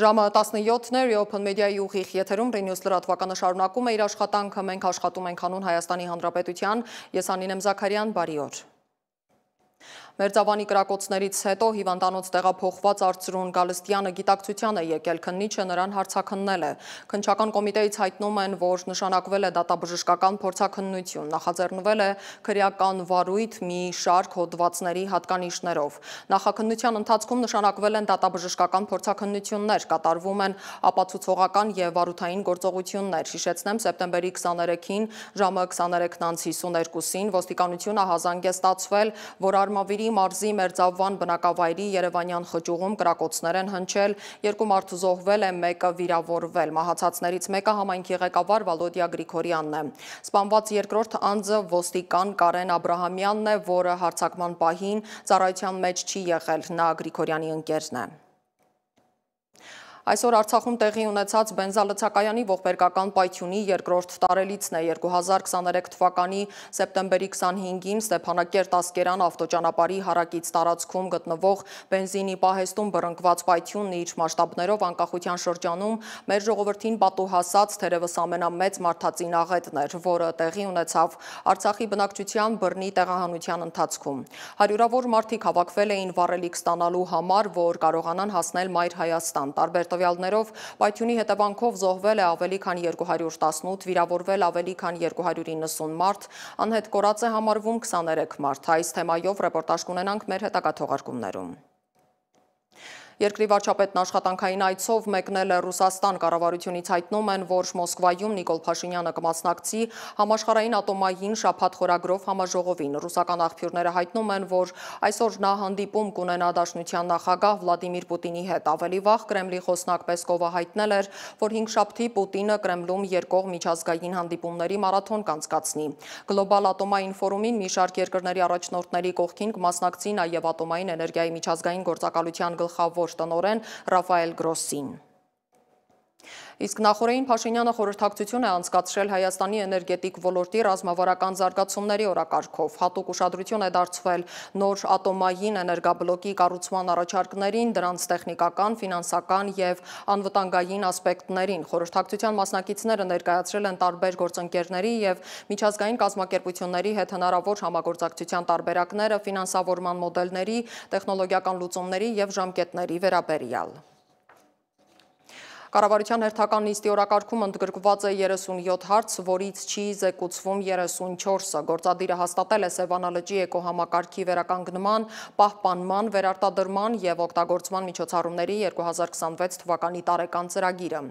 Ժամը 17-ն է, Open Media-ի ուղիղ եթերում Ռենյուս լրատվականը շարունակում է իր աշխատանքը, մենք աշխատում ենք հանուն Հայաստանի Հանրապետության, ես Անին եմ Զաքարյան, բարի օր։ Մերձավանի կրակոցներից հետո հիվանդանոց տեղափոխված Արծրուն Գալստյանը գիտակցության է եկել, քննիչը նրան հարցաքննել է։ Քննչական կոմիտեից հայտնում են, որ նշանակվել է դատաբժշկական փորձաքննություն, նախաձեռնվել է քրեական վարույթ մի շարք հոդվածների հատկանիշներով։ Նախաքննության ընթացքում նշանակվել են դատաբժշկական փորձաքննություններ, կատարվում են ապացուցողական եւ վարութային գործողություններ։ Հիշեցնեմ, սեպտեմբերի 23-ին ժամը 23:52-ին ոստիկանությունը հազանգ է ստացվել, որ Արմավիրի մարզի Մերձավան բնակավայրի Երևանյան խճուղում կրակոցներ են հնչել, 2 մարդ զոհվել է, 1-ը վիրավորվել։ Մահացածներից մեկը համայնքի ղեկավար Վալոդիա Գրիգորյանն է։ Սպանված երկրորդ անձը ոստիկան Կարեն Աբրահամյանն է, որը հարձակման պահին ծառայության մեջ չի եղել, նա Գրիգորյանի ընկերն է։ Այսօր Արցախում տեղի ունեցած բենզալցակայանի ողբերգական պայթյունի երկրորդ տարելիցն է 2023 թվականի սեպտեմբերի 25-ին Ստեփանակերտ-Ասկերան ավտոճանապարհի հարակից տարածքում գտնվող բենզինի պահեստում բռնկված պայթյունն իր մասշտաբներով անկախության շրջանում մեր ժողովրդին պատուհասած թերևս ամենամեծ մարդածին աղետն էր, որը տեղի ունեցավ Արցախի բնակչության բռնի տեղահանության ընթացքում։ Հարյուրավոր մարդիկ հավաքվել էին վառելիք ստանալու համար, որ կարողանան հասնել Մայր Հայաստան։ Տարբեր տվյալներով պայթյունի հետևանքով զոհվել է ավելի քան 218, վիրավորվել ավելի քան 290 մարդ, անհետ կորած է համարվում 23 մարդ։ Այս թեմայով ռեպորտաժ կունենանք մեր հետագա թողարկումներում։ Երկրի վարչապետն աշխատանքային այցով մեկնել է Ռուսաստան, կառավարությունից հայտնում են, որ Մոսկվայում Նիկոլ Փաշինյանը կմասնակցի համաշխարհային ատոմային շաբաթ խորագրով համաժողովին։ Ռուսական աղբյուրները հայտնում են, որ այսօր նա հանդիպում կունենա Դաշնության նախագահ Վլադիմիր Պուտինի հետ։ Ավելի վաղ Կրեմլի խոսնակ Պեսկովը հայտնել էր, որ 5-շաբթի Պուտինը Կրեմլում երկկողմ միջազգային հանդիպումների մարաթոն կանցկացնի։ Գլոբալ ատոմային ֆորումին մի շարք երկրների առաջնորդների կողքին կմասնակցի նաև ատոմային էներգիայի միջազգային գործակալության գլխավոր տնօրեն Ռաֆայել Գրոսին։ Իսկ նախորդին Փաշինյանը խորհրդակցություն է անցկացրել Հայաստանի էներգետիկ ոլորտի ռազմավարական զարգացումների օրակարգով։ Հատուկ ուշադրություն է դարձվել նոր ատոմային էներգաբլոկի կառուցման առաջարկներին, դրանց տեխնիկական, ֆինանսական եւ անվտանգային ասպեկտներին։ Խորհրդակցության մասնակիցները ներկայացրել են տարբեր գործընկերների եւ միջազգային կազմակերպությունների հետ հնարավոր համագործակցության տարբերակները ֆինանսավորման մոդելների, տեխնոլոգիական լուծումների եւ ժամկետների վերաբերյալ։ Կառավարության հերթական նիստի օրակարգում ընդգրկված է 37 հարց, որից չի զեկուցվում 34-ը։ Գործադիրը հաստատել է Սևանա լճի էկոհամակարգի վերականգնման, պահպանման, վերարտադրման եւ օգտագործման միջոցառումների 2026 թվականի տարեկան ծրագիրը։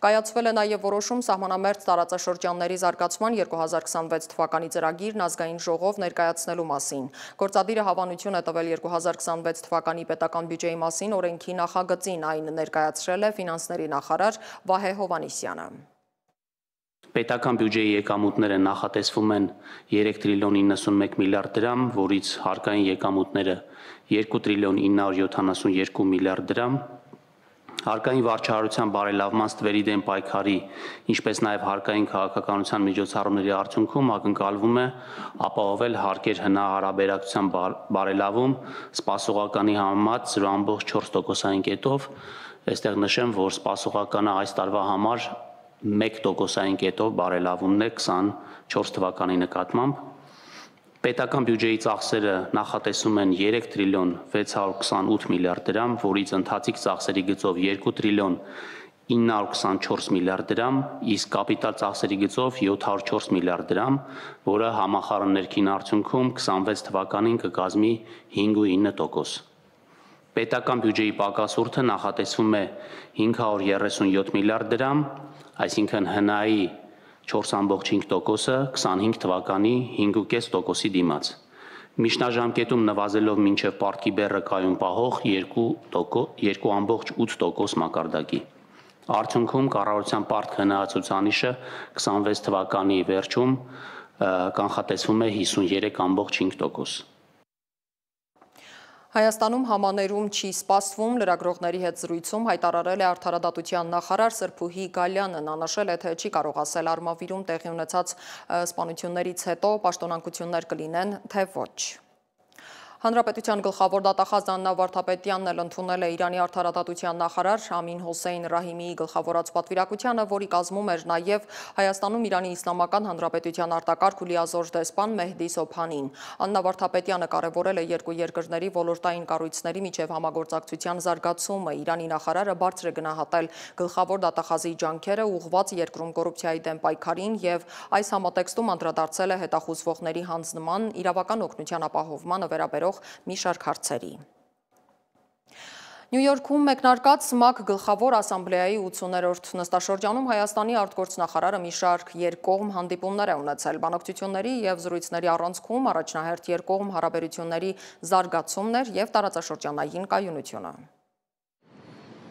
Կայացվել է նաեւ որոշում սահմանամերձ տարածաշրջանների զարգացման 2026 թվականի ծրագիրն ազգային ժողով ներկայացնելու մասին։ Գործադիրը հավանություն է տվել 2026 թվականի պետական բյուջեի մասին օրենքի նախագծին, այն ներկայացրել է ֆինանսների նախարար Վահե Հովհաննիսյանը։ Պետական բյուջեի եկամուտները նախատեսվում են 3 տրիլիոն 91 միլիարդ դրամ, որից հարկային եկամուտները 2 տրիլիոն 972 միլիարդ դրամ, հարկային վարչահարության բարելավման ստվերի դեմ պայքարի, ինչպես նաև հարկային քաղաքականության միջոցառումների արդյունքում ակնկալվում է ապահովել հարկեր հնարաբերակցության բարելավում սպասողականի համեմատ 0.4%-ային կետով։ Այստեղ նշեմ, որ սպասողականը այս տարվա համար 1%-ային կետով բարելավումն է 24 թվականի նկատմամբ։ Պետական բյուջեի ծախսերը նախատեսում են 3 տրիլիոն 628 միլիարդ դրամ, որից ընթացիկ ծախսերի գծով 2 տրիլիոն 924 միլիարդ դրամ, իսկ կապիտալ ծախսերի գծով 704 միլիարդ դրամ, որը համախառն ներքին արդյունքում 26 թվականին կկազմի 5.9%։ Պետական բյուջեի պակասուրդը նախատեսվում է 537 միլիարդ դրամ, այսինքն ՀՆԱ-ի 4.5%-ը 25 թվականի 5.5%-ի դիմաց։ Միջնաժամկետում նվազելով մինչև պարտքի բեռը կայուն պահող 2.8% մակարդակի։ Արդյունքում կառավարության պարտք ՀՆԱ ցուցանիշը 26 թվականի վերջում կանխատեսվում է 53.5%։ Հայաստանում համաներում չի սպասվում, լրագրողների հետ զրույցում հայտարարել է արդարադատության նախարար Սրփուհի Գալյանը, նա նշել է, թե չի կարող ասել Արմավիրում տեղի ունեցած սպանություններից հետո պաշտոնանկություններ կլինեն, թե ոչ։ Հանրապետության գլխավոր դատախազ Աննա Վարդապետյանն էլ ընդունել է Իրանի արդարադատության նախարար Ամին Հոսեյն Ռահիմիի գլխավորած պատվիրակությանը, որի կազմում էր նաև Հայաստանում Իրանի Իսլամական Հանրապետության արտակարգ ու լիազոր դեսպան Մեհդի Սոփանին։ Աննա Վարդապետյանը կարևորել է երկու երկրների ոլորտային կառույցների միջև համագործակցության զարգացումը։ Իրանի նախարարը բարձր է գնահատել գլխավոր դատախազի ջանքերը ուղղված երկրում կոռուպցիայի դեմ պայքարին եւ այս համատեքստում անդրադարձել է հետախուզվողների հանձնման, իրավական օգնության ապահովմանը վերաբերող մի շարք հարցերի։ Նյու Յորքում մեկնարկած ՄԱԿ գլխավոր ասամբլեայի 80-րդ նստաշրջանում Հայաստանի արտգործնախարարը մի շարք երկկողմ հանդիպումներ է ունեցել։ Բանակցությունների եւ զրույցների առանցքում առաջնահերթ երկկողմ հարաբերությունների զարգացումն էր եւ տարածաշրջանային կայունությունը։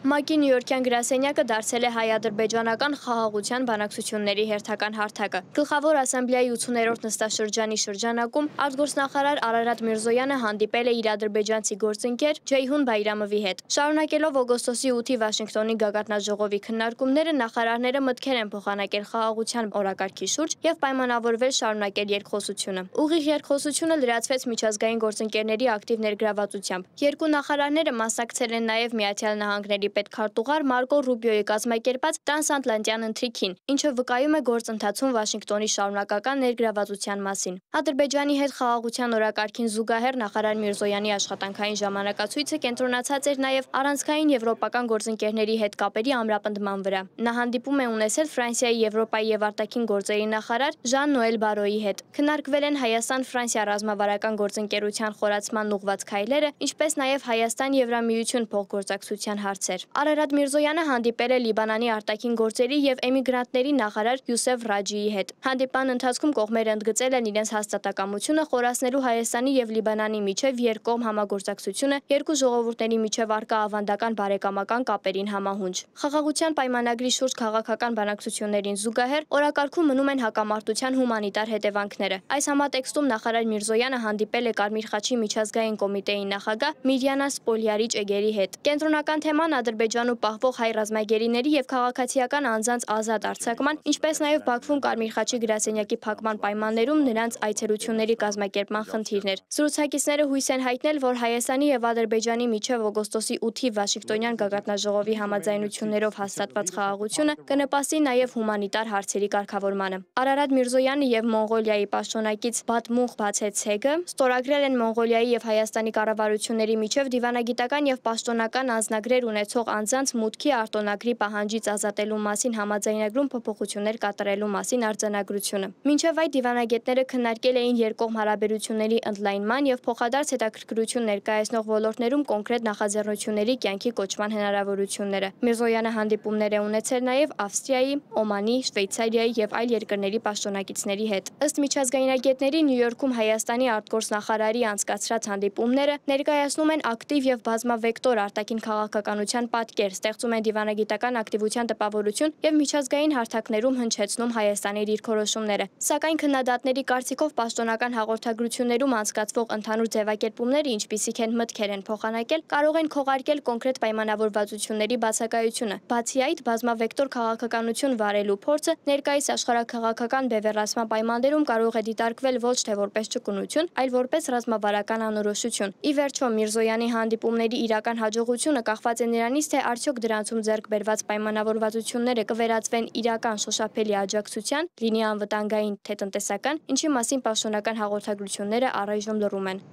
ՄԱԿ-ի նյույորքյան գրասենյակը դարձել է հայ-ադրբեջանական խաղաղության բանակցությունների հերթական հարթակը։ Գլխավոր ասամբլեայի 80-րդ նստաշրջանի շրջանակում արտգործնախարար Արարատ Միրզոյանը հանդիպել է իր ադրբեջանցի գործընկեր Ջեյհուն Բայրամովի հետ։ Շարունակելով օգոստոսի 8-ի Վաշինգտոնի գագաթնաժողովի քննարկումները, նախարարները մտքեր են փոխանակել խաղաղության օրակարգի շուրջ եւ պայմանավորվել շարունակել երկխոսությունը։ Ուղիղ երկխոսությունը լրացվեց միջազգային գործընկերների ակտիվ ներգրավվածությամբ։ Երկու նախարարները մասնակցել են նաեւ Միացյալ Նահանգների պետքարտուղար Մարկո Ռուբիոյի կազմակերպած տրանսատլանտյան ընթրիքին, ինչը վկայում է գործընթացում Վաշինգտոնի շարունակական ներգրավվածության մասին։ Ադրբեջանի հետ խաղաղության օրակարգին զուգահեռ նախարար Միրզոյանի աշխատանքային ժամանակացույցը կենտրոնացած էր նաև առանցքային եվրոպական գործընկերների հետ կապերի ամրապնդման վրա։ Նա հանդիպում է ունեցել Ֆրանսիայի, Եվրոպայի եւ արտաքին գործերի նախարար Ժան-Նոել Բարոյի հետ։ Քննարկվել են Հայաստան-Ֆրանսիա ռազմավարական գործընկերության խորացման ուղղված քայլերը, ինչպես նաև Հայաստան-Եվրամիություն փոխգործակցության հարցեր։ Արարատ Միրզոյանը հանդիպել է Լիբանանի արտաքին գործերի եւ էմիգրանտների նախարար Յուսեֆ Ռաջիի հետ։ Հանդիպման ընթացքում կողմերը ընդգծել են իրենց հաստատակամությունը խորացնելու Հայաստանի եւ Լիբանանի միջև երկկողմ համագործակցությունը, երկու ժողովուրդների միջև առկա ավանդական բարեկամական կապերին համահունչ։ Խաղաղության պայմանագրի շուրջ քաղաքական բանակցություններին զուգահեռ օրակարգում մնում են հակամարտության հումանիտար հետևանքները։ Այս համատեքստում նախարար Միրզոյանը հանդիպել է Կարմիր խաչի միջազգային կոմիտեի նախագահ Միրյանա Սպոլյարի Ճեգերի հետ։ Կենտրոնական թեման Ադրբեջանում պահվող հայ ռազմագերիների եւ քաղաքացիական անձանց ազատ արձակման, ինչպես նաև Բաքվում Կարմիր խաչի գրասենյակի փակման պայմաններում նրանց այցելությունների կազմակերպման խնդիրներ։ Զրուցակիցները հույս են հայտնել, որ Հայաստանի եւ Ադրբեջանի միջև օգոստոսի 8-ի Վաշինգտոնյան գագաթնաժողովի համաձայնություններով հաստատված խաղաղությունը կնպաստի նաև հումանիտար հարցերի կարգավորմանը։ Արարատ Միրզոյանը եւ Մոնղոլիայի պաշտոնակից Բաթմունղ Բացեցեգը ստորագրել են Մոնղոլիայի եւ Հայաստանի կառավարությունների միջև դիվանագիտական եւ պաշտոնական անձնագրեր ունեցող անձանց մուտքի արտոնագրի պահանջից ազատելու մասին համաձայնագրում փոփոխություններ կատարելու մասին արձանագրությունը։ Մինչև այդ դիվանագետները քննարկել էին երկկողմ հարաբերությունների ընդլայնման եւ փոխադարձ հետաքրքրություն ներկայացնող ոլորտներում կոնկրետ նախաձեռնությունների կյանքի կոչման հնարավորությունները։ Միրզոյանը հանդիպումներ է ունեցել նաեւ Ավստրիայի, Օմանի, Շվեյցարիայի եւ այլ երկրների պաշտոնակիցների հետ։ Ըստ միջազգայնագետների Նյու Յորքում Հայաստանի արտգործնախարարի անցկացրած հանդիպումները ներկայացնում են ակտիվ եւ բազմավեկտոր արտաքին քաղաքականության պատկեր, ստեղծում են դիվանագիտական ակտիվության տպավորություն եւ միջազգային հարթակներում հնչեցնում Հայաստանի դիրքորոշումները։ Սակայն քննադատների կարծիքով պաշտոնական հաղորդագրություններում անցկացվող ընդհանուր ձևակերպումները, ինչպիսիք են մտքեր են փոխանակել, կարող են քողարկել կոնկրետ պայմանավորվածությունների բացակայությունը։ Բացի այդ, բազմավեկտոր քաղաքականություն վարելու փորձը ներկայիս աշխարհաքաղաքական բևեռացման պայմաններում կարող է դիտարկվել ոչ թե որպես ճկունություն, այլ որպես ռազմավարական անորոշություն։ Ի վերջո, Միրզոյանի հանդիպումների իրական հաջողությունը կախված է նրանից, թե արդյոք դրանցում ձեռք բերված պայմանավորվածությունները կվերածվեն իրական շոշափելի աջակցության, լինի անվտանգային թե տնտեսական, ինչի մասին պաշտոնական հաղորդագրությունները առայժմ լռում են։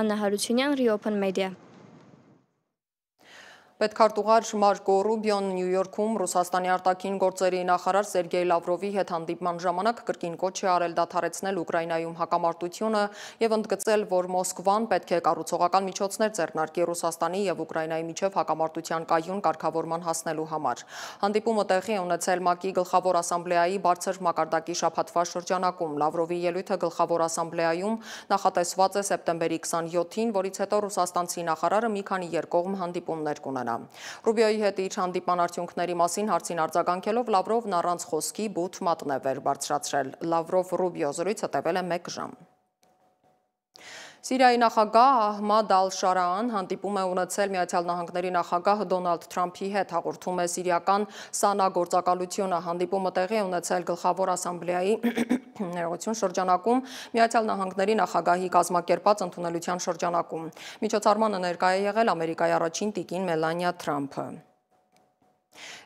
Աննա Հարությունյան, Reopen Media։ Պետքարտուղար Մարկո Ռուբիոն Նյու Յորքում Ռուսաստանի արտաքին գործերի նախարար Սերգեյ Լավրովի հետ հանդիպման ժամանակ կրկին կոչ է արել դադարեցնել Ուկրաինայում հակամարտությունը եւ ընդգծել, որ Մոսկվան պետք է կառուցողական միջոցներ ձեռնարկի Ռուսաստանի եւ Ուկրաինայի միջև հակամարտության կայուն կարգավորման հասնելու համար։ Հանդիպումը տեղի է ունեցել ՄԱԿ-ի գլխավոր ասամբլեայի բարձր մակարդակի շաբաթվա շրջանակում։ Լավրովի ելույթը գլխավոր ասամբլեայում նախատեսված է սեպտեմբերի 27-ին, որից հետո ռուսաստանցի նախարարը մի քանի երկկողմ հանդիպումներ կունենա։ Ռուբիոյի հետ իր հանդիպման արդյունքների մասին հարցին արձագանքելով Լավրովն առանց խոսքի բութ մատնե վեր բարձրացրել։ Լավրով-Ռուբիո զրույցը տևել է 1 ժամ։ Սիրիայի նախագահ Ահմադ Ալ-Շարաան հանդիպում է ունեցել Միացյալ Նահանգների նախագահ Դոնալդ Թրամփի հետ, հաղորդում է սիրիական ՍԱՆԱ գործակալությունը։ Հանդիպումը տեղի է ունեցել Գլխավոր ասամբլեայի շրջանակում Միացյալ Նահանգների նախագահի կազմակերպած ընդունելության շրջանակում։ Միջոցառմանը ներկայ է եղել Ամերիկայի առաջին տիկին Մելանիա Թրամփը։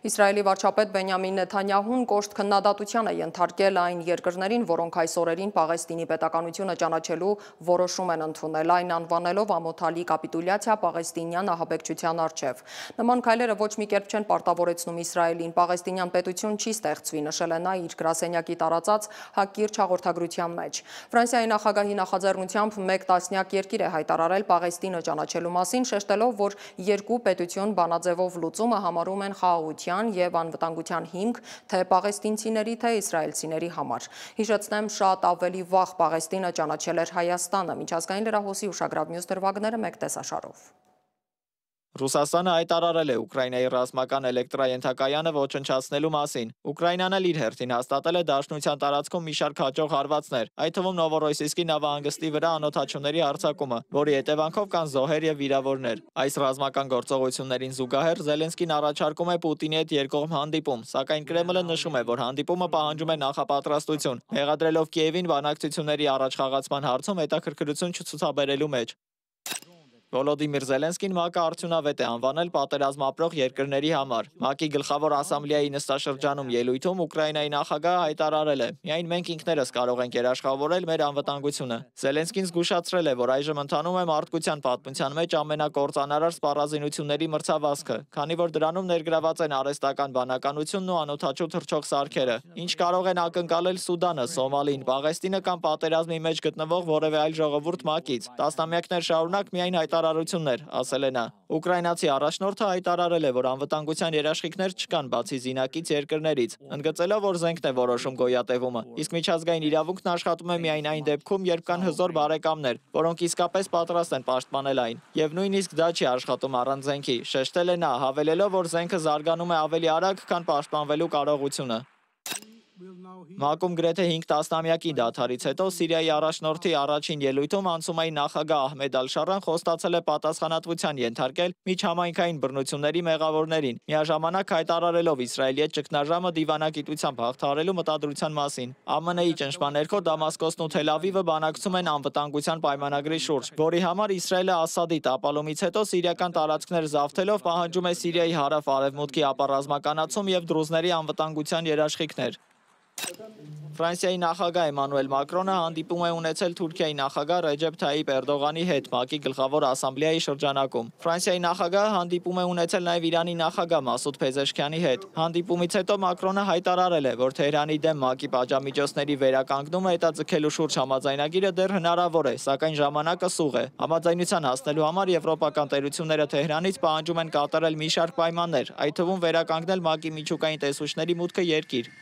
Իսրայելի վարչապետ Բենյամին Նեթանյահուն կոշտ քննադատության է ենթարկել այն երկրներին, որոնք այս օրերին Պաղեստինի պետականությունը ճանաչելու որոշում են ընդունել, այն անվանելով ամոթալի կապիտուլյացիա պաղեստինյան ահաբեկչության առջև։ Նման քայլերը ոչ մի կերպ չեն պարտավորեցնում Իսրայելին, Պաղեստինյան պետություն չի ստեղծվի, նշել է նա իր գրասենյակի տարածած հակիրճ հաղորդագրության մեջ։ Ֆրանսիայի նախագահի նախաձեռնությամբ մեկ տասնյակ երկիր է հայտարարել Պաղեստինը ճանաչելու մասին, շեշտելով, որ երկու պետություն բանաձևով լուծումը համարում են խաղաղության և անվտանգության հիմք թե պաղեստինցիների, թե իսրայելցիների համար։ Հիշեցնեմ, շատ ավելի վաղ Պաղեստինը ճանաչել էր Հայաստանը, միջազգային լրահոսի ուշագրավ մյուս դրվագները մեկ տեսաշարով։ Ռուսաստանը հայտարարել է Ուկրաինայի ռազմական էլեկտրաենթակայանը ոչնչացնելու մասին։ Ուկրաինան էլ իր հերթին հաստատել է Դաշնության տարածքում մի շարք հաջող հարվածներ, այդ թվում Նովորոսիսկի նավահանգստի վրա անօդաչուների հարձակումը, որի հետևանքով կան զոհեր եւ վիրավորներ։ Այս ռազմական գործողություններին զուգահեռ Զելենսկին առաջարկում է Պուտինի հետ երկկողմ հանդիպում, սակայն Կրեմլը նշում է, որ հանդիպումը պահանջում է նախապատրաստություն, մեղադրելով Կիևին բանակցությունների առաջխաղացման հարցում հետաքրքրություն չցուցաբերելու մեջ։ Վոլոդիմիր Զելենսկին ՄԱԿ-ը արդյունավետ է անվանել պատերազմ ապրող երկրների համար։ ՄԱԿ-ի գլխավոր ասամբլեայի նստաշրջանում ելույթում Ուկրաինայի նախագահը հայտարարել է. «Միայն մենք ինքներս կարող ենք երաշխավորել մեր անվտանգությունը»։ Զելենսկին զգուշացրել է, որ այժմ ընթանում է մարդկության պատմության մեջ ամենակործանարար սպառազինությունների մրցավազքը, քանի որ դրանում ներգրաված են արհեստական բանականությունն ու անօդաչու թռչող սարքերը, ինչ կարող են ակնկալել Սուդանը, Սոմալին, Պաղեստինը կամ պատերազմի մեջ գտնվող որևէ այլ ժողովուրդ ՄԱԿ-ից։ Տասնամյակներ շարունակ միայն հայտարարություններ, ասել է նա։ Ուկրաինացի առաջնորդը հայտարարել է, որ անվտանգության երաշխիքներ չկան բացի զինակից երկրներից, ընդգծելով, որ զենքն է որոշում գոյատևումը, իսկ միջազգային իրավունքն աշխատում է միայն այն դեպքում, երբ կան հզոր բարեկամներ, որոնք իսկապես պատրաստ են պաշտպանել այն, եւ նույնիսկ դա չի աշխատում առանց զենքի, շեշտել է նա, հավելելով, որ զենքը զարգանում է ավելի արագ, քան պաշտպանվելու կարողությունը։ ՄԱԿ-ում գրեթե 5 տասնամյակի դադարից հետո Սիրիայի առաջնորդի առաջին ելույթում անցումային նախագահ Ահմեդ Ալ-Շարան խոստացել է պատասխանատվության ենթարկել միջհամայնքային բռնությունների մեղավորներին, միաժամանակ հայտարարելով Իսրայելի հետ ճգնաժամը դիվանագիտությամբ հաղթահարելու մտադրության մասին։ ԱՄՆ-ի ճնշման ներքո Դամասկոսն ու Թել Ավիվը բանակցում են անվտանգության պայմանագրի շուրջ, որի համար Իսրայելը Ասադի տապալումից հետո սիրիական տարածքներ զավթելով պահանջում է Սիրիայի հարավ-արևմուտքի ապառազմականացում եւ դրուզների անվտանգության երաշխիքներ։ Ֆրանսիայի նախագահ Էմանուել Մակրոնը հանդիպում է ունեցել Թուրքիայի նախագահ Ռեջեփ Թայիփ Էրդողանի հետ ՄԱԿ-ի գլխավոր ասամբլեայի շրջանակում։ Ֆրանսիայի նախագահը հանդիպում է ունեցել նաև Իրանի նախագահ Մասուդ Փեզեշքյանի հետ։ Հանդիպումից հետո Մակրոնը հայտարարել է, որ Թեհրանի դեմ ՄԱԿ-ի պատժամիջոցների վերականգնումը հետաձգելու շուրջ համաձայնագիրը դեռ հնարավոր է, սակայն ժամանակը սուղ է։ Համաձայնության հասնելու համար եվրոպական տերությունները Թեհրանից պահանջում են կատարել մի շարք պայմաններ, այդ թվում վերականգնել ՄԱԿ-ի միջուկային տեսուչների մուտքը երկիր։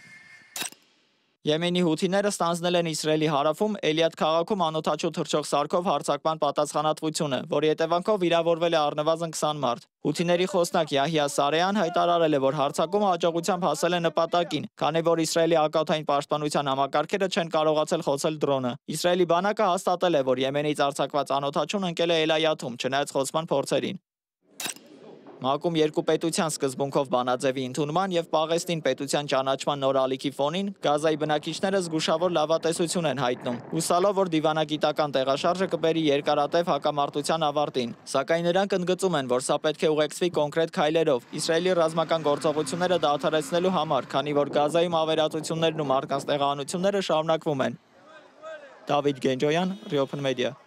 Եմենի հութիները ստանձնել են Իսրայելի հարավում Էլիադ քաղաքում անօդաչու թռչող սարքով հարձակման պատասխանատվությունը, որի հետևանքով վիրավորվել է առնվազն 20 մարդ։ Հութիների խոսնակ Յահյա Սարեան հայտարարել է, որ հարձակումը հաջողությամբ հասել է նպատակին, քանի որ Իսրայելի ակաութային պաշտպանության համակարգերը չեն կարողացել խոցել դրոնը։ Իսրայելի բանակը հաստատել է, որ Եմենից արձակված անօդաչուն ընկել է Էլայաթում, չնայած խոցման փորձերին։ ՄԱԿ-ում երկու պետության սկզբունքով բանաձևի ընդունման եւ Պաղեստին պետության ճանաչման նոր ալիքի ֆոնին Գազայի բնակիչները զգուշավոր լավատեսություն են հայտնում, հուսալով, որ դիվանագիտական տեղաշարժը կբերի երկարատև հակամարտության ավարտին։ Սակայն նրանք ընդգծում են, որ սա պետք է ուղեկցվի կոնկրետ քայլերով Իսրայելի ռազմական գործողությունները դադարեցնելու համար, քանի որ Գազայում ավերածություններն ու մարդկանց տեղահանությունները շարունակվում են։ Դավիթ Գենջոյան, Ռիոփն մեդիա։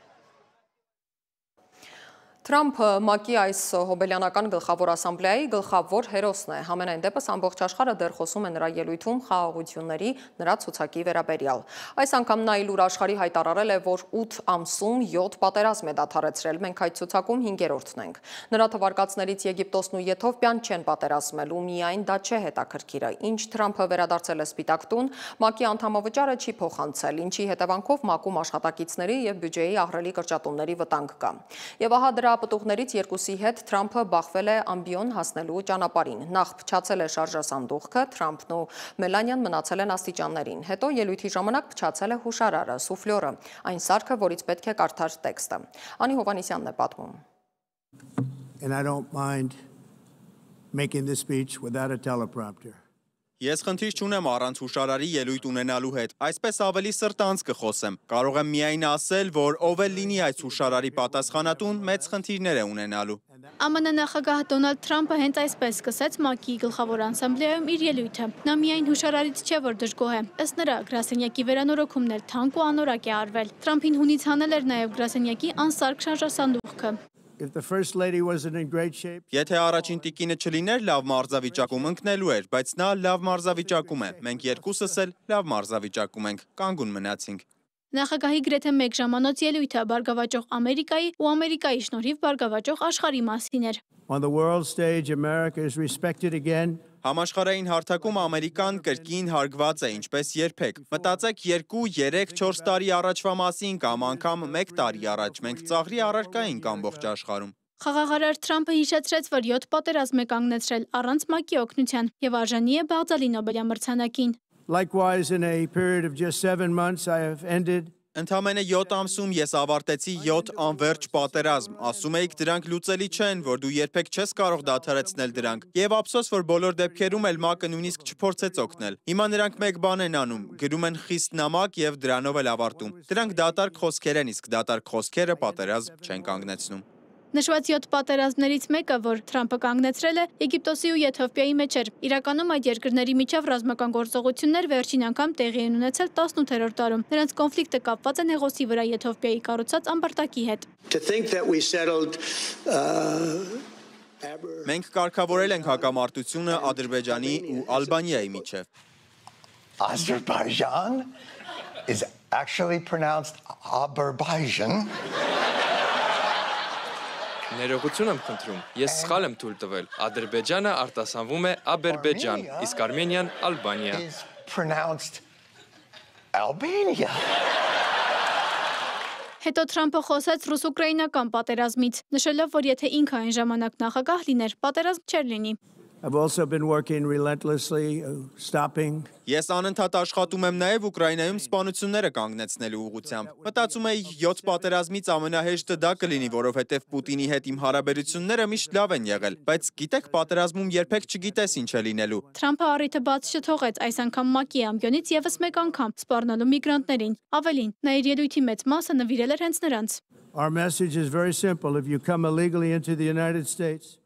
Թրամփը ՄԱԿ-ի այս հոբելյանական գլխավոր ասամբլեայի գլխավոր հերոսն է։ Համենայն դեպս ամբողջ աշխարհը դեռ խոսում է նրա ելույթում խաղաղությունների նրա ցուցակի վերաբերյալ։ Այս անգամ նա իր աշխարհի հայտարարել է, որ 8 ամսում 7 պատերազմ է դադարեցրել։ Մենք այդ ցուցակում 5-րդն ենք։ Նրա թվարկածներից Եգիպտոսն ու Եթովպիան չեն պատերազմելու, միայն դա չէ հետաքրքիրը։ Ինչ Թրամփը վերադարձել է Սպիտակ տուն, ՄԱԿ-ի անդամավճարը չի փոխանցել, ինչի հետևանքով ՄԱԿ-ում աշխատակիցների եւ բյուջեի ահռելի կրճատումների վտանգ կա։ Եվ ահա դրա Հրապտուղներից երկուսի հետ Թրամփը բախվել է ամբիոն հասնելու ճանապարհին։ Նախ փչացել է շարժասանդուղքը, Թրամփն ու Մելանիան մնացել են աստիճաններին։ Հետո ելույթի ժամանակ փչացել է հուշարարը, սուֆլյորը, այն սարքը, որից պետք է կարդար տեքստը։ Անի Հովհաննիսյանն է պատմում։ And I don't mind making this speech without a teleprompter. Ես խնդիր չունեմ առանց հուշարարի ելույթ ունենալու հետ, այսպես ավելի սրտանց կխոսեմ, կարող եմ միայն ասել, որ ով էլ լինի այս հուշարարի պատասխանատուն, մեծ խնդիրներ է ունենալու։ ԱՄՆ նախագահ Դոնալդ Թրամփը հենց այսպես սկսեց ՄԱԿ-ի գլխավոր ասամբլեայում իր ելույթը։ Նա միայն հուշարարից չէ, որ դժգոհ է։ Ըստ նրա, գրասենյակի վերանորոգումն էլ թանկ ու անորակ է արվել։ Թրամփին հունից հանել էր նաև գրասենյակի անսարք շարժասանդուղքը։ If the first lady wasn't in great shape, Եթե առաջին տիկինը չլիներ լավ մարզավիճակում ընկնելու էր, բայց նա լավ մարզավիճակում է։ Մենք երկուսս էլ լավ մարզավիճակում ենք, կանգուն մնացինք։ Նախագահի գրեթե 1 ժամանոց ելույթը բարգավաճող Ամերիկայի ու Ամերիկայի շնորհիվ բարգավաճող աշխարհի մասին էր։ on the world stage, America is respected again. Համաշխարհային հարթակում Ամերիկան կրկին հարգված է, ինչպես երբեք։ Մտածեք 2, 3, 4 տարի առաջվա մասին կամ անգամ 1 տարի առաջ մենք ծաղրի առարկա էինք ամբողջ աշխարհում։ Խաղաղարար Թրամփը հիշեցրեց, որ 7 պատերազմ է կանգնեցրել առանց ՄԱԿ-ի օգնության եւ արժանի է Բաղդադի Նոբելյան մրցանակին։ Likewise, in a period of just 7 months, I have ended Ընդամենը 7 ամսում ես ավարտեցի 7 անվերջ պատերազմ, ասում էիք դրանք լուծելի չեն, որ դու երբեք չես կարող դադարեցնել դրանք, եւ ափսոս, որ բոլոր դեպքերում էլ ՄԱԿ-ը նույնիսկ չփորձեց օգնել։ Հիմա նրանք մեկ բան են անում, գրում են խիստ նամակ եւ դրանով էլ ավարտում։ Դրանք դատարկ խոսքեր են, իսկ դատարկ խոսքերը պատերազմ չեն կանգնեցնում։ Նշված 7 պատերազմներից մեկը, որ Թրամփը կանգնեցրել է, Եգիպտոսի ու Եթովպիայի մեջ էր։ Իրականում այդ երկրների միջև ռազմական գործողություններ վերջին անգամ տեղի են ունեցել 18-րդ դարում։ Նրանց կոնֆլիկտը կապված է Նեղոսի վրա Եթովպիայի կառուցած ամբարտակի հետ։ Մենք կարգավորել ենք հակամարտությունը Ադրբեջանի ու Ալբանիայի միջև։ Azerbaijan is actually pronounced Azerbaijan. Ներողություն եմ խնդրում, ես սխալ եմ թույլ տվել։ Ադրբեջանը արտասանվում է Աբերբեջան, իսկ Արմենիան Ալբանիա։ Is pronounced Albania. Հետո Թրամփը խոսեց ռուս-ուկրաինական պատերազմից, նշելով, որ եթե ինքը այն ժամանակ նախագահ լիներ, պատերազմ չէր լինի։ I've also been working relentlessly, stopping. Ես անընդհատ աշխատում եմ նաև Ուկրաինայում սպանությունները կանգնեցնելու ուղղությամբ։ Մտածում էի 7 պատերազմից ամենահեշտը դա կլինի, որովհետև Պուտինի հետ իմ հարաբերությունները միշտ լավ են եղել, բայց գիտեք, պատերազմում երբեք չգիտես ինչ է լինելու։ Թրամփը առիթը բաց չթողեց այս անգամ ՄԱԿ-ի ամբիոնից եւս մեկ անգամ սպառնալու միգրանտներին։ Ավելին, նա իր ելույթի մեծ մասը նվիրել էր հենց նրանց։ Our message is very simple. If you come illegally into the United States,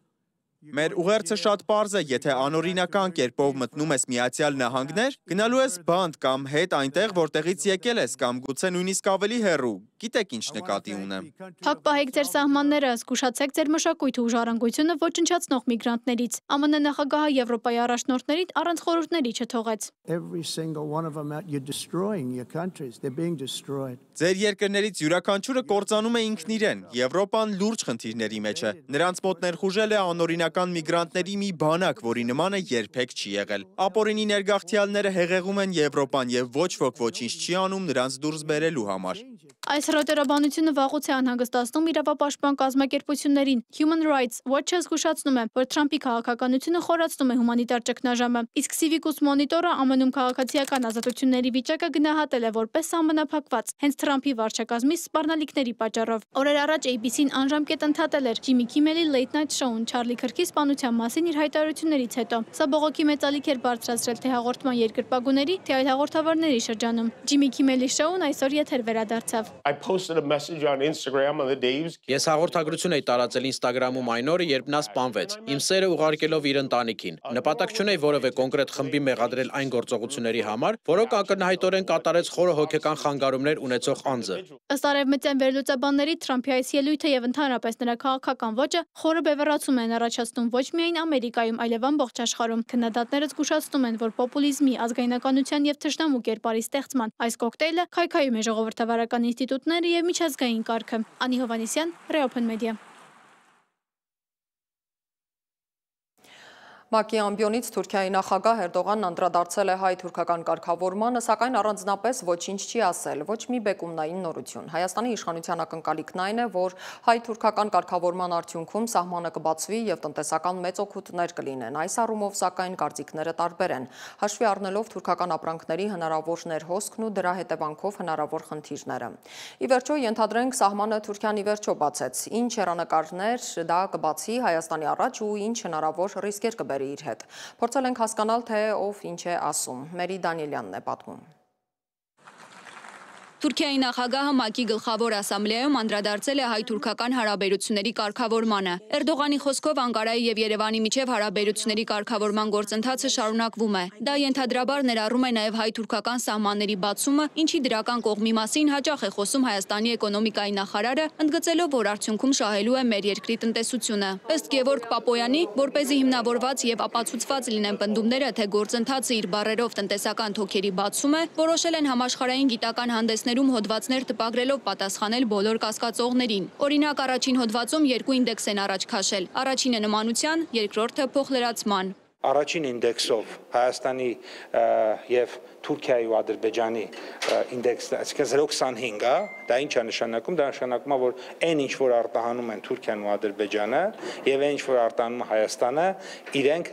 Մեր ուղերձը շատ պարզ է, եթե անօրինական կերպով մտնում ես Միացյալ Նահանգներ, գնալու ես բանդ կամ հետ այնտեղ, որտեղից եկել ես, կամ գուցե նույնիսկ ավելի հեռու։ Գիտեք ինչ նկատի ունեմ։ Փակ պահեք ձեր սահմանները, զգուշացեք ձեր մշակույթը ու ժառանգությունը ոչնչացնող միգրանտներից։ ԱՄՆ նախագահը Եվրոպայի առաջնորդներին առանց խորհուրդների չթողեց։ every single one of them, you're destroying your countries. They're being destroyed. Ձեր երկրներից յուրաքանչյուրը կործանում է ինքն իրեն։ Եվրոպան լուրջ խնդիրների մեջ է։ Նրանց մոտ ներխուժել է անօրինական միգրանտների մի բանակ, որի նմանը երբեք չի եղել։ Ապօրինի ներգաղթյալները հեղեղում են Եվրոպան եւ ոչ ոք ոչինչ չի անում նրանց դուրս բերելու համար։ Այս հրոտերաբանությունը վաղուց է անհանգստացնում իրավապաշտպան կազմակերպություններին։ Human Rights Watch-ը զգուշացնում է, որ Թրամփի քաղաքականությունը խորացնում է հումանիտար ճգնաժամը, իսկ Civicus Monitor-ը ԱՄՆ-ում քաղաքացիական ազատությունների վիճակը գնահատել է որպես սահմանափակված, հենց Թրամփի վարչակազմի սպառնալիքների պատճառով։ Օրեր առաջ ABC-ն անժամկետ ընդհատել էր Ջիմի Քիմելի Late Night Show-ն Չարլի Քրքի սպանության մասին իր հայտարարություններից հետո։ Սա բողոքի մեծ ալիք էր բարձրացրել թե հաղորդման երկրպագուների, թե այլ հաղորդավարների շրջանում։ Ջիմի Քիմելի Show-ն այսօր եթեր վերադարձավ։ I posted a message on Instagram on the Dave's. Ես հաղորդագրություն էի տարածել Instagram-ում այն օրը, երբ նա սպանվեց։ Իմ սերը ուղարկելով իր ընտանիքին։ Նպատակ չունեի որևէ կոնկրետ խմբի մեղադրել այն գործողությունների համար, որոնք ակնհայտորեն կատարեց խորը հոգեկան խանգարումներ ունեցող անձը։ Ըստ արևմտյան վերլուծաբանների Թրամփի այս ելույթը եւ ընդհանրապես նրա քաղաքական ոճը խորը բևեռացում են առաջացնում ոչ միայն Ամերիկայում, այլև ամբողջ աշխարհում։ Քննադատները զգուշացնում են, որ պոպուլիզմի, ազգայնականության եւ թշնամու կերպարի ստեղծման այս կոկտեյլը քայքայում է ժողովրդավարական ինստիտուտները եւ միջազգային կարգը։ Անի Հովհաննիսյան, Reopen Media։ ՄԱԿ-ի ամբիոնից Թուրքիայի նախագահ Էրդողանն անդրադարձել է հայ-թուրքական կարգավորմանը, սակայն առանձնապես ոչինչ չի ասել, ոչ մի բեկումնային նորություն։ Հայաստանի իշխանության ակնկալիքն այն է, որ հայ-թուրքական կարգավորման արդյունքում սահմանը կբացվի եւ տնտեսական մեծ օգուտներ կլինեն։ Այս առումով սակայն կարծիքները տարբեր են, հաշվի առնելով թուրքական ապրանքների հնարավոր ներհոսքն ու դրա հետևանքով հնարավոր խնդիրները։ Ի վերջո ենթադրենք սահմանը Թուրքիան ի վերջո բացեց։ Ինչ հեռանկարներ դա կբացի Հայաստանի առաջ ու ինչ հնարավոր ռիսկեր կբերի իր հետ։ Փորձել ենք հասկանալ, թե ով ինչ է ասում։ Մերի Դանիելյանն է պատմում։ Թուրքիայի նախագահը ՄԱԿ-ի գլխավոր ասամբլեայում անդրադարձել է հայ-թուրքական հարաբերությունների կարգավորմանը։ Էրդողանի խոսքով Անկարայի եւ Երևանի միջև հարաբերությունների կարգավորման գործընթացը շարունակվում է։ Դա ենթադրաբար ներառում է նաեւ հայ-թուրքական սահմանների բացումը, ինչի դրական կողմի մասին հաճախ է խոսում Հայաստանի էկոնոմիկայի նախարարը, ընդգծելով, որ արդյունքում շահելու է մեր երկրի տնտեսությունը։ Ըստ Գևորգ Պապոյանի, որպեսզի հիմնավորված եւ ապացուցված լինեն պնդումները, թե գործընթացը իր բառերով տնտեսական թոքերի բացում է, որոշել են համաշխարհային գիտական հանդեսներ հոդվածներ տպագրելով պատասխանել բոլոր կասկածողներին։ Օրինակ, առաջին հոդվածում 2 ինդեքս են առաջ քաշել։ Առաջինը նմանության, երկրորդը փոխլրացման։ Առաջին ինդեքսով Հայաստանի եւ Թուրքիայի ու Ադրբեջանի ինդեքսը, այսինքն 0.25 է, դա ինչ է նշանակում, դա նշանակում է, որ այն ինչ որ արտահանում են Թուրքիան ու Ադրբեջանը եւ այն ինչ որ արտահանում է Հայաստանը, իրենք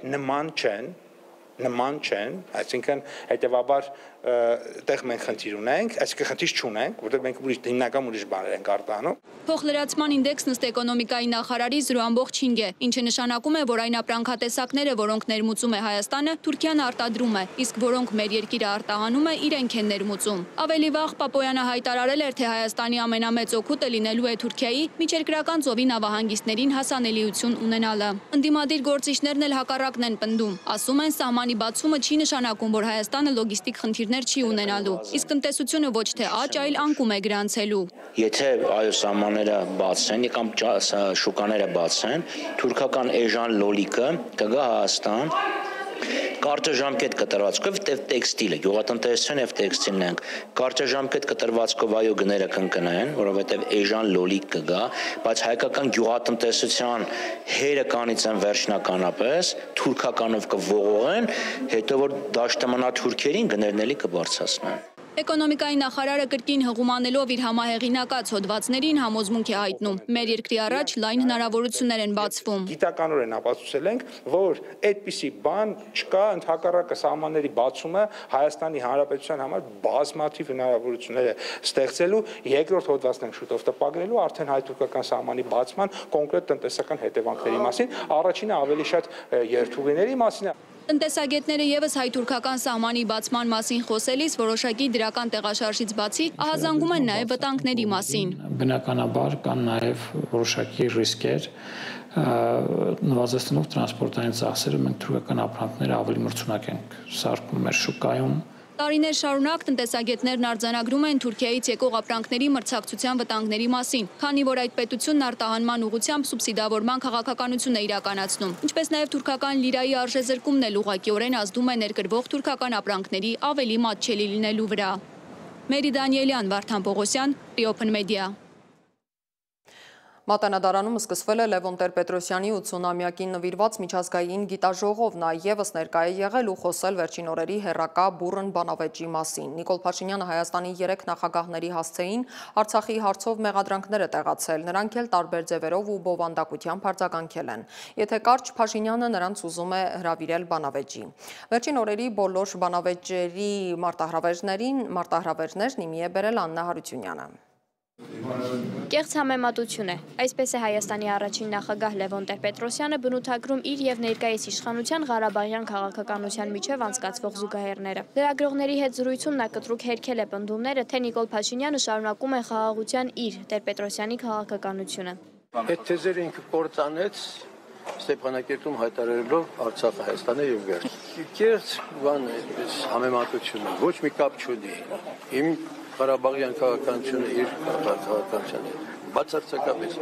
նման չեն, այսինքն հետեւաբար այդտեղ մենք խնդիր ունենք, այսինքն խնդիր չունենք, որտեղ մենք հիմնական ուրիշ բաներ ենք արտահանում։ Փոխլրացման ինդեքսն ըստ էկոնոմիկայի նախարարի 0.5 է, ինչը նշանակում է, որ այն ապրանքատեսակները, որոնք ներմուծում է Հայաստանը, Թուրքիան արտադրում է, իսկ որոնք մեր երկիրը արտահանում է, իրենք են ներմուծում։ Ավելի վաղ Պապոյանը հայտարարել էր, թե Հայաստանի ամենամեծ օգուտը լինելու է Թուրքիայի միջերկրական ծովի նավահանգիստներին հասանելիություն ունենալը։ Ընդդիմադիր գործիչներն էլ հակառակն են պնդում, ասում են սահմանի բացումը չի նշանակում, որ Հայաստանը լոգիստիկ խնդիրներ չի ունենալու, իսկ տնտեսությունը ոչ թե աճ, այլ անկում է գրանցելու։ Եթե այո սահմանները բացեն կամ շուկաները բացեն, թուրքական էժան լոլիկը կգա Հայաստան, կարճաժամկետ կտրվածքով եւ տեքստիլը, գյուղատնտեսություն եւ տեքստիլն ենք։ Կարճաժամկետ կտրվածքով այո գները կընկնեն, որովհետեւ էժան լոլիկ կգա, բայց հայկական գյուղատնտեսության հերը կանից են վերջնականապես, թուրքականով կողողեն, հետո որ դաշտը մնա թուրքերին գներն էլի կբարձրացնեն։ Էկոնոմիկայի նախարարը կրկին հղումանելով իր համահեղինակած հոդվածներին համոզմունք է հայտնում։ Մեր երկրի առաջ լայն հնարավորություններ են բացվում։ Գիտականորեն ապացուցել ենք, որ այդպիսի բան չկա, ընդհակառակը սահմանների բացումը Հայաստանի Հանրապետության համար բազմաթիվ հնարավորություններ է ստեղծելու, երկրորդ հոդվածն ենք շուտով տպագրելու արդեն հայ-թուրքական սահմանի բացման կոնկրետ տնտեսական հետևանքների մասին, առաջինը ավելի շատ երթուղիների մասին է։ Տնտեսագետները եւս հայ-թուրքական սահմանի բացման մասին խոսելիս որոշակի դրական տեղաշարժից բացի ահազանգում են նաեւ վտանգների մասին։ Բնականաբար կան նաեւ որոշակի ռիսկեր, նվազեցնելով տրանսպորտային ծախսերը, մենք թուրքական ապրանքները ավելի մրցունակ ենք սարքում մեր շուկայում։ Տարիներ շարունակ տնտեսագետներն արձանագրում են Թուրքիայից եկող ապրանքների մրցակցության վտանգների մասին, քանի որ այդ պետությունն արտահանման ուղղությամբ սուբսիդավորման քաղաքականություն է իրականացնում, ինչպես նաև թուրքական լիրայի արժեզրկումն էլ ուղղակիորեն ազդում է ներկրվող թուրքական ապրանքների ավելի մատչելի լինելու վրա։ Մերի Դանիելյան, Վարդան Պողոսյան, Open Media։ Մատենադարանում սկսվել է Լևոն Տեր-Պետրոսյանի 80-ամյակին նվիրված միջազգային գիտաժողով, նա ևս ներկա է եղել ու խոսել վերջին օրերի հեռակա բուռն բանավեճի մասին։ Նիկոլ Փաշինյանը Հայաստանի 3 նախագահների հասցեին Արցախի հարցով մեղադրանքներ է տեղացել, նրանք էլ տարբեր ձևերով ու բովանդակությամբ արձագանքել են։ Եթե կարճ, Փաշինյանը նրանց ուզում է հրավիրել բանավեճի։ Վերջին օրերի բոլոր բանավեճերի մարտահրավերներն իմի է բերել Աննա Հարությունյանը։ Կեղծ համեմատություն է։ Այսպես է Հայաստանի առաջին նախագահ Լևոն Տեր-Պետրոսյանը բնութագրում իր եւ ներկայիս իշխանության Ղարաբաղյան քաղաքականության միջև անցկացվող զուգահեռները։ Լրագրողների հետ զրույցում նա կտրուկ հերքել է պնդումները, թե Նիկոլ Փաշինյանը շարունակում է խաղաղության իր Տեր-Պետրոսյանի քաղաքականությունը։ Այդ թեզերը ինքը կործանեց Ստեփանակերտում հայտարարելով Արցախը Հայաստանը եւ վերջ։ Կեղծ բան է, այս համեմատությունը ոչ մի կապ չունի։ Իմ Ղարաբաղյան քաղաքականությունը իր քաղաքականության բացարձակապես։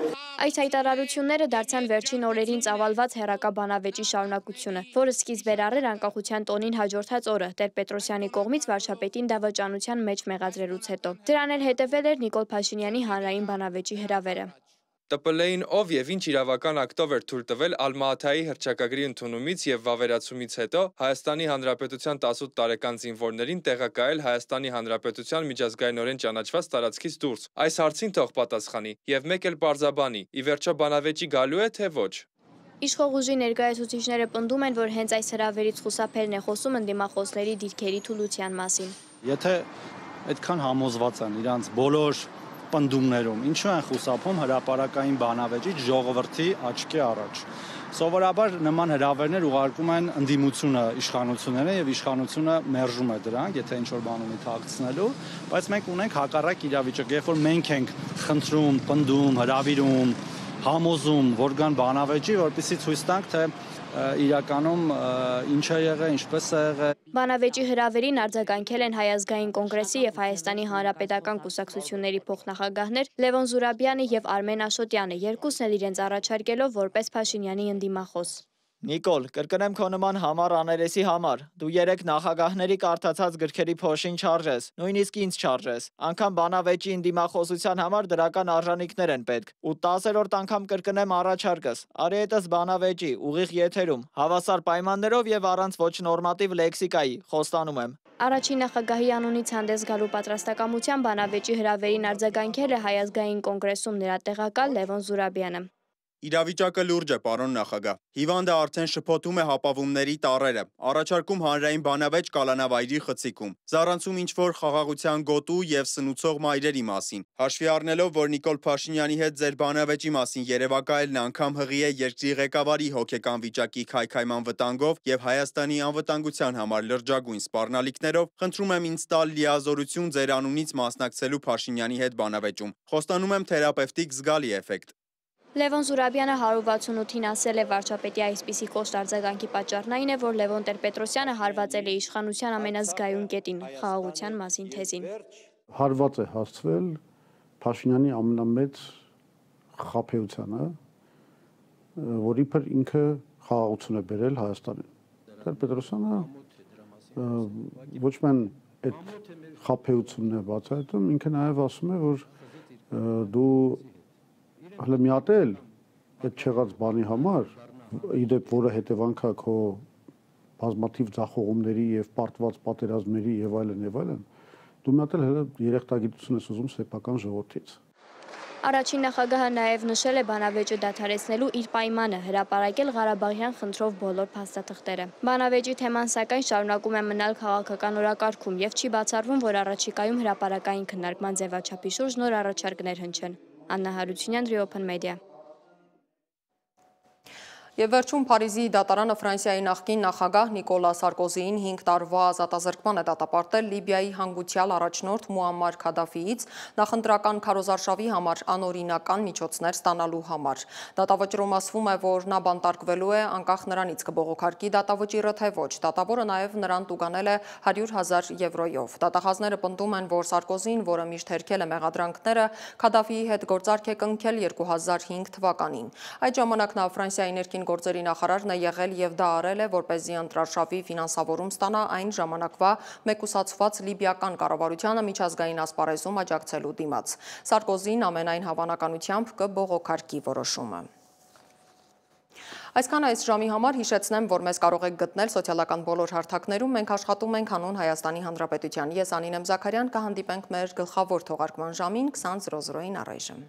Այս հայտարարությունները դարձան վերջին օրերին ծավալված հեռակա բանավեճի շարունակությունը, որը սկիզբ էր առել անկախության տոնին հաջորդած օրը Տեր-Պետրոսյանի կողմից վարչապետին դավաճանության մեջ մեղադրելուց հետո։ Դրան էլ հետևել էր Նիկոլ Փաշինյանի հանրային բանավեճի հրավերը։ ՏՊԼ-ին ով եւ ինչ իրավական ակտով էր թույլ տվել Ալմա-Աթայի հռչակագրի ընդունումից եւ վավերացումից հետո Հայաստանի Հանրապետության 18 տարեկան զինվորներին տեղակայել Հայաստանի Հանրապետության միջազգայինորեն ճանաչված տարածքից դուրս։ Այս հարցին թող պատասխանի եւ մեկ էլ պարզաբանի՝ ի վերջո բանավեճի գալու է թե ոչ։ Իշխող ուժի ներկայացուցիչները պնդում են, որ հենց այս հրավերից խուսափելն է խոսում ընդդիմախոսների դիրքերի թուլության մասին։ Եթե այդքան համոզված են իրանց բոլոր պնդումներում, ինչու են խուսափում հրապարակային բանավեճից ժողովրդի աչքի առաջ։ Սովորաբար նման հրավերներ ուղարկում են ընդդիմությունը իշխանությունները եւ իշխանությունը մերժում է դրանք, եթե ինչ-որ բան ունի թաքցնելու, բայց մենք ունենք հակառակ իրավիճակ, երբ որ մենք ենք խնդրում, պնդում, հրավիրում, համոզում, որ կան բանավեճի, որպեսզի ցույց տանք, թե իրականում ինչ է եղել, ինչպես է եղել։ Բանավեճի հրավերին արձագանքել են Հայ ազգային կոնգրեսի եւ Հայաստանի Հանրապետական կուսակցությունների փոխնախագահներ Լևոն Զուրաբյանը եւ Արմեն Աշոտյանը, երկուսն էլ իրենց առաջարկելով որպես Փաշինյանի ընդդիմախոս։ Նիկոլ, կրկնեմ քո նման համառ աներեսի համար։ Դու 3 նախագահների կարդացած գրքերի փոշին չարժես, նույնիսկ ինձ չարժես։ Անկամ բանավեճի ընդդիմախոսության համար դրական արժանինքներ են պետք։ Ու 10-րդ անգամ կրկնեմ առաջարկս։ Արի հետս բանավեճի, ուղիղ եթերում, հավասար պայմաններով եւ առանց ոչ նորմատիվ լեքսիկայի, խոստանում եմ։ Առաջին նախագահի անունից հանդես գալու պատրաստակամության բանավեճի հրավերին արձագանքել է Հայ ազգային կոնգրեսում նրա տեղակալ Լևոն Զուրաբյանը։ Իրավիճակը լուրջ է, պարոն նախագահ։ Հիվանդը արդեն շփոթում է հապավումների տառերը, առաջարկում հանրային բանավեճ կալանավայրի խցիկում, զառանցում ինչ-որ խաղաղության գոտու եւ սնուցող մայրերի մասին։ Հաշվի առնելով, որ Նիկոլ Փաշինյանի հետ ձեր բանավեճի մասին երևակայելն անգամ հղի է երկրի ղեկավարի հոգեկան վիճակի քայքայման վտանգով եւ Հայաստանի անվտանգության համար լրջագույն սպառնալիքներով, խնդրում եմ ինձ տալ լիազորություն ձեր անունից մասնակցելու Փաշինյանի հետ բանավեճում։ Խոստանում եմ թերապևտիկ զգալի էֆեկտ։ Լևոն Զուրաբյանը 168-ին ասել է վարչապետի այսպիսի կոշտ արձագանքի պատճառն այն է, որ Լևոն Տեր-Պետրոսյանը հարվածել է իշխանության ամենազգայուն կետին՝ խաղաղության մասին թեզին։ Հարված է հասցվել Փաշինյանի ամենամեծ խաբեությանը, որի փր ինքը խաղաղություն է բերել Հայաստանին։ Տեր-Պետրոսյանը ոչ միայն այդ խաբեությունն է բացահայտում, ինքը նաև ասում է, որ դու հələ մի հատ էլ այդ չեղած բանի համար, իդեպ որը հետևանքա քո բազմաթիվ ձախողումների եւ պարտված պատերազմների եւ այլն, դու մի հատ էլ հələ երեխտագիտություն ես ուզում սեփական ժողովրդից։ Առաջին նախագահը նաև նշել է բանավեճը դադարեցնելու իր պայմանը՝ հրապարակել Ղարաբաղյան խնդրով բոլոր փաստաթղթերը։ Բանավեճի թեման սակայն շարունակում է մնալ քաղաքական օրակարգում եւ չի բացառվում, որ առաջիկայում հրապարակային քննարկման ձևաչափի շուրջ նոր առաջարկներ հնչեն։ Աննա Հարությունյան, Open Media։ Եվ վերջում Փարիզի դատարանը Ֆրանսիայի նախկին նախագահ Նիկոլա Սարկոզիին 5 տարվա ազատազրկման է դատապարտել Լիբիայի հանգուցյալ առաջնորդ Մուամմար Քադաֆիից նախընտրական քարոզարշավի համար անօրինական միջոցներ ստանալու համար։ Դատավճռում ասվում է, որ նա բանտարկվելու է անկախ նրանից կբողոքարկի դատավճիռը թե ոչ։ Դատավորը նաև նրան տուգանել է 100,000 եվրոյով։ Դատախազները պնդում են, որ Սարկոզին, որը միշտ հերքել է մեղադրանքները, Քադաֆիի հետ գործարք է կնքել 2005 թվականին։ Այդ ժամանակ նա Ֆրանսիայի ներքին գործերի նախարարն է եղել եւ դա արել է, որպեսզի ընտրարշավի ֆինանսավորում ստանա այն ժամանակվա մեկուսացված լիբիական կառավարությանը միջազգային ասպարեզում աջակցելու դիմաց։ Սարկոզին ամենայն հավանականությամբ կբողոքարկի որոշումը։ Այսքան այս ժամի համար հիշեցնեմ, որ մեզ կարող եք գտնել սոցիալական բոլոր հարթակներում, մենք աշխատում ենք հանուն Հայաստանի Հանրապետության։ Ես Անին եմ Զաքարյան, կհանդիպենք մեր գլխավոր թողարկման ժամին 20:00-ին առայժմ։